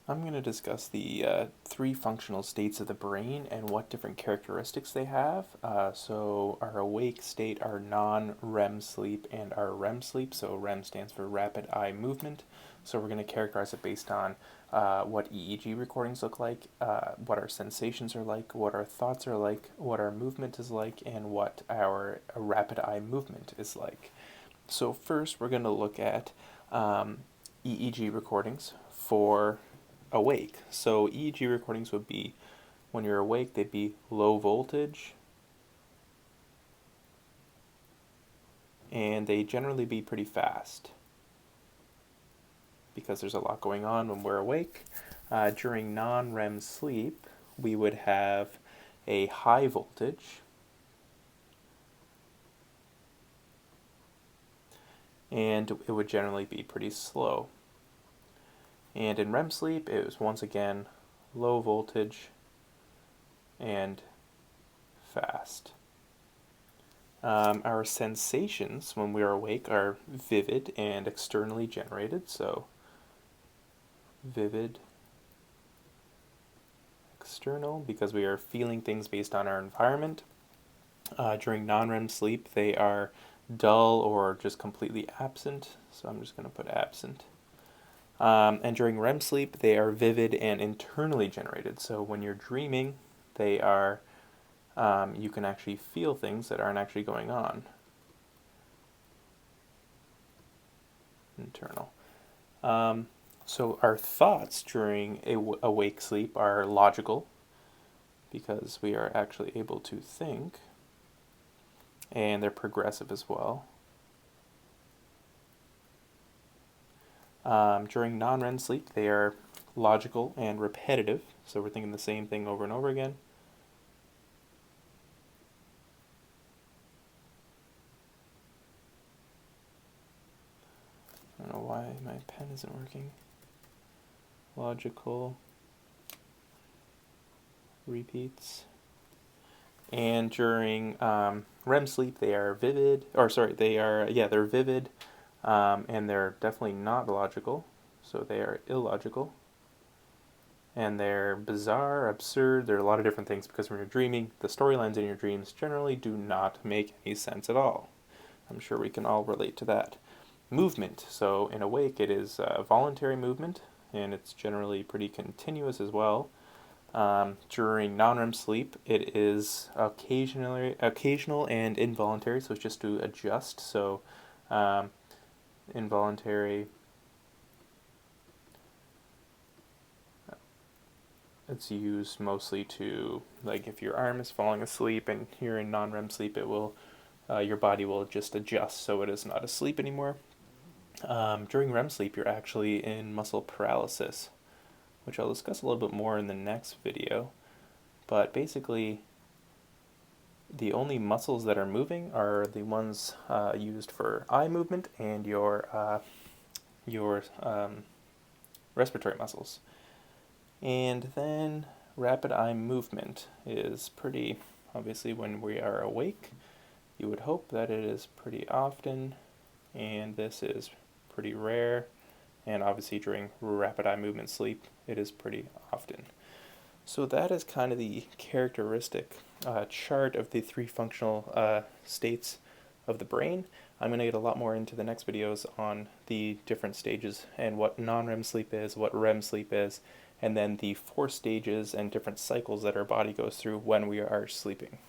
I'm going to discuss the three functional states of the brain and what different characteristics they have. So our awake state, our non-REM sleep, and our REM sleep. So REM stands for rapid eye movement. So we're going to characterize it based on what EEG recordings look like, what our sensations are like, what our thoughts are like, what our movement is like, and what our rapid eye movement is like. So first we're going to look at EEG recordings for awake. So EEG recordings would be, when you're awake, they'd be low voltage, and they generally be pretty fast because there's a lot going on when we're awake. During non-REM sleep, we would have a high voltage, and it would generally be pretty slow. And in REM sleep, it was once again low voltage and fast. Our sensations when we are awake are vivid and externally generated. So vivid, external, because we are feeling things based on our environment. During non-REM sleep, they are dull or just completely absent. So I'm just going to put absent. And during REM sleep, they are vivid and internally generated. So when you're dreaming, they are, you can actually feel things that aren't actually going on. Internal. So our thoughts during awake sleep are logical because we are actually able to think, and they're progressive as well. During non-REM sleep, they are logical and repetitive, so we're thinking the same thing over and over again. I don't know why my pen isn't working. Logical, repeats. And during REM sleep, they are vivid, they're vivid, and they're definitely not logical, so they are illogical. And they're bizarre, absurd, there are a lot of different things because when you're dreaming, the storylines in your dreams generally do not make any sense at all. I'm sure we can all relate to that. Movement, so in awake it is voluntary movement, and it's generally pretty continuous as well. During non-REM sleep, it is occasional and involuntary, so it's just to adjust. So involuntary, it's used mostly to, like, if your arm is falling asleep and you're in non-REM sleep, it will, your body will just adjust so it is not asleep anymore. During REM sleep, you're actually in muscle paralysis, which I'll discuss a little bit more in the next video. But basically, the only muscles that are moving are the ones used for eye movement and your respiratory muscles. And then rapid eye movement is pretty, obviously when we are awake, you would hope that it is pretty often, and this is pretty rare. And obviously during rapid eye movement sleep, it is pretty often. So that is kind of the characteristic chart of the three functional states of the brain. I'm going to get a lot more into the next videos on the different stages and what non-REM sleep is, what REM sleep is, and then the 4 stages and different cycles that our body goes through when we are sleeping.